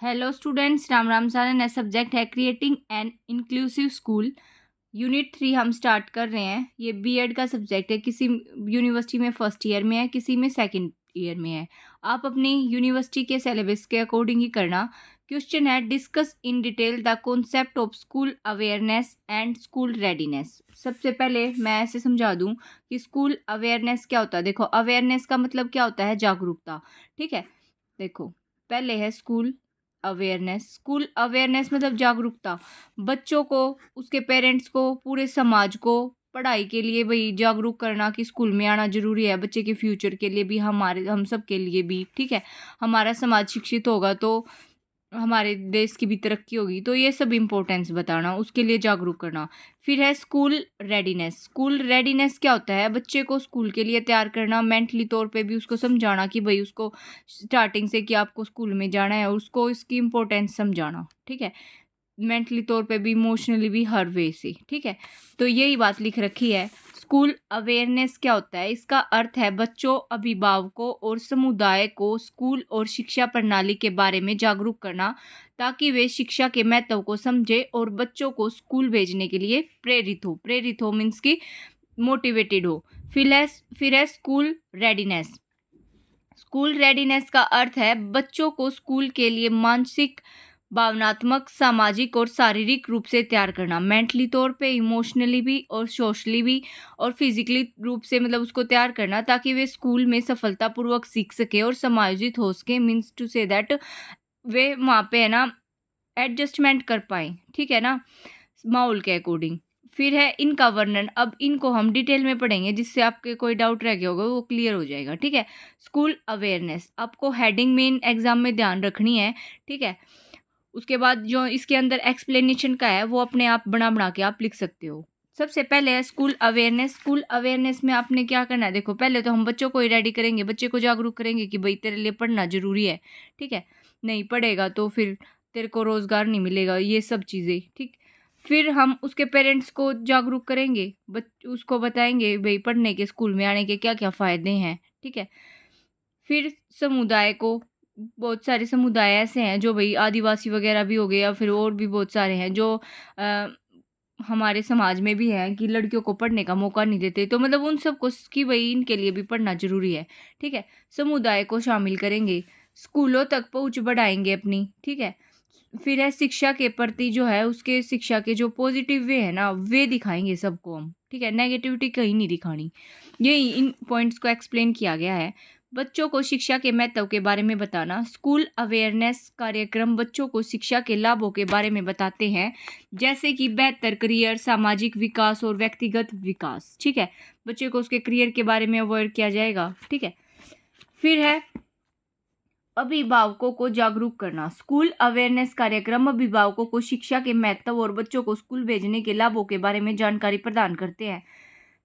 Hello students, Ram Ram सारा। नया subject है creating an inclusive school. Unit 3 हम स्टार्ट कर रहे हैं। ये बीएड का सब्जेक्ट है। किसी यूनिवर्सिटी में फर्स्ट ईयर में है, किसी में सेकंड ईयर में है। आप अपनी यूनिवर्सिटी के सिलेबस के अकॉर्डिंग ही करना। क्वेश्चन है, discuss in detail the concept of school awareness and school readiness. सबसे पहले मैं ऐसे समझा दूं कि स्कूल अवेयरनेस क्या होता है। देखो, अवेयरनेस का मतलब क्या होता है? जागरूकता। ठीक है, देखो पहले है स्कूल अवेयरनेस। स्कूल अवेयरनेस मतलब जागरूकता। बच्चों को, उसके पेरेंट्स को, पूरे समाज को पढ़ाई के लिए भाई जागरूक करना कि स्कूल में आना जरूरी है। बच्चे के फ्यूचर के लिए भी, हमारे हम सब के लिए भी। ठीक है, हमारा समाज शिक्षित होगा तो हमारे देश की भी तरक्की होगी। तो ये सब इम्पोर्टेंस बताना, उसके लिए जागरूक करना। फिर है स्कूल रेडीनेस। स्कूल रेडीनेस क्या होता है? बच्चे को स्कूल के लिए तैयार करना, मेंटली तौर पे भी उसको समझाना कि भाई उसको स्टार्टिंग से कि आपको स्कूल में जाना है, उसको इसकी इम्पोर्टेंस समझाना। ठीक है, मेंटली तौर पे भी, इमोशनली भी, हर वे से। ठीक है, तो यही बात लिख रखी है। स्कूल अवेयरनेस क्या होता है? इसका अर्थ है बच्चों, अभिभावकों और समुदाय को स्कूल और शिक्षा प्रणाली के बारे में जागरूक करना, ताकि वे शिक्षा के महत्व को समझे और बच्चों को स्कूल भेजने के लिए प्रेरित हो मीन्स की मोटिवेटेड हो। फिर है स्कूल रेडीनेस। स्कूल रेडीनेस का अर्थ है बच्चों को स्कूल के लिए मानसिक, भावनात्मक, सामाजिक और शारीरिक रूप से तैयार करना। मेंटली तौर पे, इमोशनली भी और सोशली भी और फिजिकली रूप से, मतलब उसको तैयार करना ताकि वे स्कूल में सफलतापूर्वक सीख सके और समायोजित हो सके। मीन्स टू से दैट वे वहाँ पे है ना एडजस्टमेंट कर पाए। ठीक है ना, माहौल के अकॉर्डिंग। फिर है इनका वर्णन। अब इनको हम डिटेल में पढ़ेंगे, जिससे आपके कोई डाउट रह गया होगा वो क्लियर हो जाएगा। ठीक है, स्कूल अवेयरनेस आपको हेडिंग मेन एग्जाम में ध्यान रखनी है। ठीक है, उसके बाद जो इसके अंदर एक्सप्लेनेशन का है वो अपने आप बना बना के आप लिख सकते हो। सबसे पहले है स्कूल अवेयरनेस। स्कूल अवेयरनेस में आपने क्या करना है? देखो, पहले तो हम बच्चों को ही रेडी करेंगे, बच्चे को जागरूक करेंगे कि भाई तेरे लिए पढ़ना जरूरी है। ठीक है, नहीं पढ़ेगा तो फिर तेरे को रोजगार नहीं मिलेगा, ये सब चीज़ें। ठीक, फिर हम उसके पेरेंट्स को जागरूक करेंगे, उसको बताएंगे भाई पढ़ने के, स्कूल में आने के क्या क्या फ़ायदे हैं। ठीक है, फिर समुदाय को, बहुत सारे समुदाय ऐसे हैं जो भाई आदिवासी वगैरह भी हो गए, या फिर और भी बहुत सारे हैं जो अ, हमारे समाज में भी हैं कि लड़कियों को पढ़ने का मौका नहीं देते। तो मतलब उन सबको कि भाई इनके लिए भी पढ़ना जरूरी है। ठीक है, समुदाय को शामिल करेंगे, स्कूलों तक पहुंच बढ़ाएंगे अपनी। ठीक है, फिर है शिक्षा के प्रति जो है, उसके शिक्षा के जो पॉजिटिव वे है ना, वे दिखाएंगे सबको हम। ठीक है, नेगेटिविटी कहीं नहीं दिखानी। यही इन पॉइंट्स को एक्सप्लेन किया गया है। बच्चों को शिक्षा के महत्व के बारे में बताना। स्कूल अवेयरनेस कार्यक्रम बच्चों को शिक्षा के लाभों के बारे में बताते हैं, जैसे कि बेहतर करियर, सामाजिक विकास और व्यक्तिगत विकास। ठीक है, बच्चे को उसके करियर के बारे में अवॉइड किया जाएगा। ठीक है, फिर है अभिभावकों को जागरूक करना। स्कूल अवेयरनेस कार्यक्रम अभिभावकों को शिक्षा के महत्व और बच्चों को स्कूल भेजने के लाभों के बारे में जानकारी प्रदान करते हैं।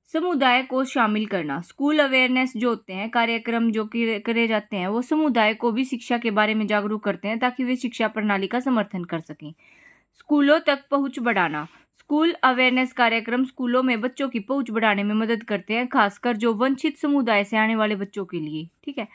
समुदाय को शामिल करना। स्कूल अवेयरनेस जो होते हैं कार्यक्रम जो करे जाते हैं, वो समुदाय को भी शिक्षा के बारे में जागरूक करते हैं ताकि वे शिक्षा प्रणाली का समर्थन कर सकें। स्कूलों तक पहुंच बढ़ाना। स्कूल अवेयरनेस कार्यक्रम स्कूलों में बच्चों की पहुंच बढ़ाने में मदद करते हैं, खासकर जो वंचित समुदाय से आने वाले बच्चों के लिए। ठीक है,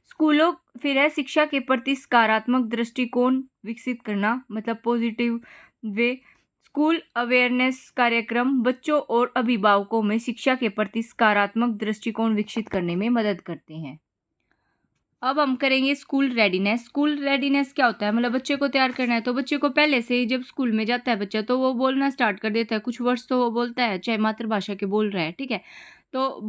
स्कूलों, फिर है शिक्षा के प्रति सकारात्मक दृष्टिकोण विकसित करना, मतलब पॉजिटिव वे। स्कूल अवेयरनेस कार्यक्रम बच्चों और अभिभावकों में शिक्षा के प्रति सकारात्मक दृष्टिकोण विकसित करने में मदद करते हैं। अब हम करेंगे स्कूल रेडीनेस। स्कूल रेडीनेस क्या होता है? मतलब बच्चे को तैयार करना है। तो बच्चे को पहले से ही, जब स्कूल में जाता है बच्चा, तो वो बोलना स्टार्ट कर देता है। कुछ वर्ड्स तो वो बोलता है, चाहे मातृभाषा के बोल रहा है। ठीक है, तो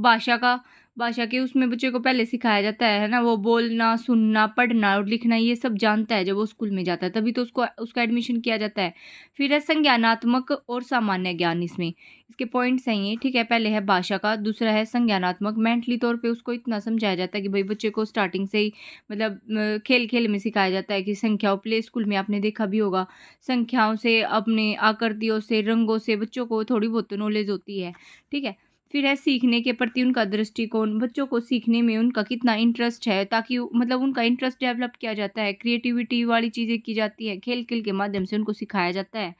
भाषा के उसमें बच्चे को पहले सिखाया जाता है ना, वो बोलना, सुनना, पढ़ना और लिखना ये सब जानता है जब वो स्कूल में जाता है, तभी तो उसको उसका एडमिशन किया जाता है। फिर है संज्ञानात्मक और सामान्य ज्ञान। इसमें इसके पॉइंट्स हैं ये। ठीक है, पहले है भाषा का, दूसरा है संज्ञानात्मक। मेंटली तौर पे उसको इतना समझाया जाता है कि भाई बच्चे को स्टार्टिंग से ही, मतलब खेल खेल में सिखाया जाता है कि संख्याओं, प्ले स्कूल में आपने देखा भी होगा, संख्याओं से, अपने आकृतियों से, रंगों से बच्चों को थोड़ी बहुत नॉलेज होती है। ठीक है, फिर है सीखने के प्रति उनका दृष्टिकोण। बच्चों को सीखने में उनका कितना इंटरेस्ट है, ताकि मतलब उनका इंटरेस्ट डेवलप किया जाता है। क्रिएटिविटी वाली चीज़ें की जाती है, खेल खेल के माध्यम से उनको सिखाया जाता है।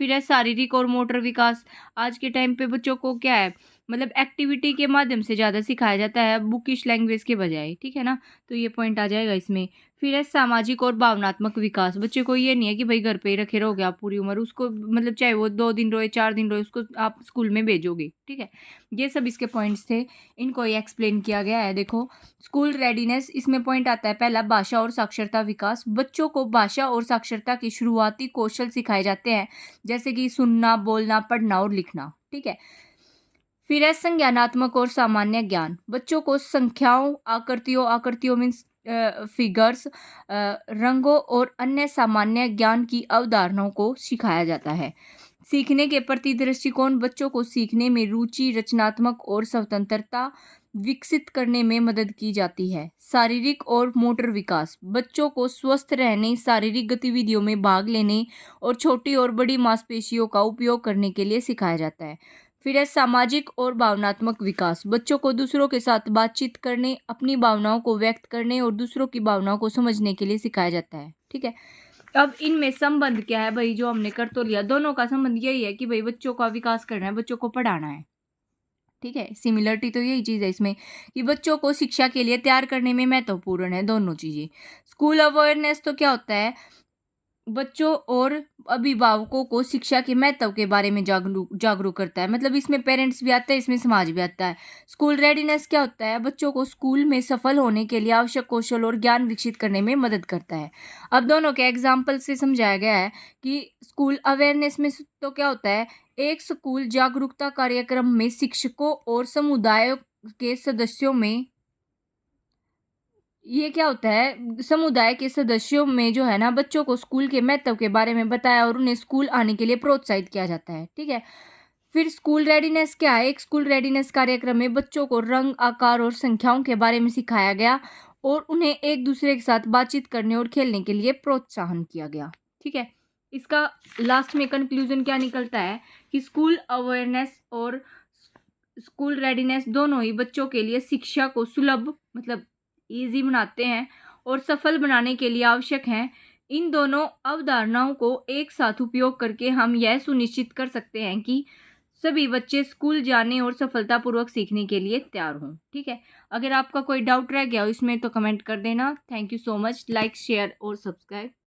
फिर है शारीरिक और मोटर विकास। आज के टाइम पे बच्चों को क्या है, मतलब एक्टिविटी के माध्यम से ज़्यादा सिखाया जाता है बुकिश लैंग्वेज के बजाय। ठीक है ना, तो ये पॉइंट आ जाएगा इसमें। फिर है सामाजिक और भावनात्मक विकास। बच्चे को ये नहीं है कि भाई घर पे ही रखे रहोगे आप पूरी उम्र, उसको मतलब चाहे वो 2 दिन रोए 4 दिन रोए, उसको आप स्कूल में भेजोगे, ठीक है। ये सब इसके पॉइंट्स थे, इनको ये एक्सप्लेन किया गया है। देखो, स्कूल रेडीनेस, इसमें पॉइंट आता है पहला, भाषा और साक्षरता विकास। बच्चों को भाषा और साक्षरता के शुरुआती कौशल सिखाए जाते हैं, जैसे कि सुनना, बोलना, पढ़ना और लिखना, ठीक है। फिर है संज्ञानात्मक और सामान्य ज्ञान। बच्चों को संख्याओं, आकृतियों मीन्स फिगर्स, रंगों और अन्य सामान्य ज्ञान की अवधारणाओं को सिखाया जाता है। सीखने के प्रति दृष्टिकोण, बच्चों को सीखने में रुचि, रचनात्मक और स्वतंत्रता विकसित करने में मदद की जाती है। शारीरिक और मोटर विकास, बच्चों को स्वस्थ रहने, शारीरिक गतिविधियों में भाग लेने और छोटी और बड़ी मांसपेशियों का उपयोग करने के लिए सिखाया जाता है। फिर है सामाजिक और भावनात्मक विकास। बच्चों को दूसरों के साथ बातचीत करने, अपनी भावनाओं को व्यक्त करने और दूसरों की भावनाओं को समझने के लिए सिखाया जाता है, ठीक है। अब इनमें संबंध क्या है भाई, जो हमने कर तो लिया, दोनों का संबंध यही है कि भाई बच्चों का विकास करना है, बच्चों को पढ़ाना है, ठीक है। सिमिलरिटी तो यही चीज़ है इसमें कि बच्चों को शिक्षा के लिए तैयार करने में महत्वपूर्ण है दोनों चीज़ें। स्कूल अवेयरनेस तो क्या होता है, बच्चों और अभिभावकों को शिक्षा के महत्व के बारे में जागरूक करता है, मतलब इसमें पेरेंट्स भी आता है, इसमें समाज भी आता है। स्कूल रेडीनेस क्या होता है, बच्चों को स्कूल में सफल होने के लिए आवश्यक कौशल और ज्ञान विकसित करने में मदद करता है। अब दोनों के एग्जाम्पल से समझाया गया है कि स्कूल अवेयरनेस में तो क्या होता है, एक स्कूल जागरूकता कार्यक्रम में शिक्षकों और समुदायों के सदस्यों में, ये क्या होता है, समुदाय के सदस्यों में जो है ना, बच्चों को स्कूल के महत्व के बारे में बताया और उन्हें स्कूल आने के लिए प्रोत्साहित किया जाता है, ठीक है। फिर स्कूल रेडीनेस क्या है, एक स्कूल रेडीनेस कार्यक्रम में बच्चों को रंग, आकार और संख्याओं के बारे में सिखाया गया और उन्हें एक दूसरे के साथ बातचीत करने और खेलने के लिए प्रोत्साहन किया गया, ठीक है। इसका लास्ट में कंक्लूजन क्या निकलता है कि स्कूल अवेयरनेस और स्कूल रेडीनेस दोनों ही बच्चों के लिए शिक्षा को सुलभ, मतलब ईजी बनाते हैं और सफल बनाने के लिए आवश्यक हैं। इन दोनों अवधारणाओं को एक साथ उपयोग करके हम यह सुनिश्चित कर सकते हैं कि सभी बच्चे स्कूल जाने और सफलतापूर्वक सीखने के लिए तैयार हों, ठीक है। अगर आपका कोई डाउट रह गया हो इसमें तो कमेंट कर देना। Thank you so much. Like, share और सब्सक्राइब।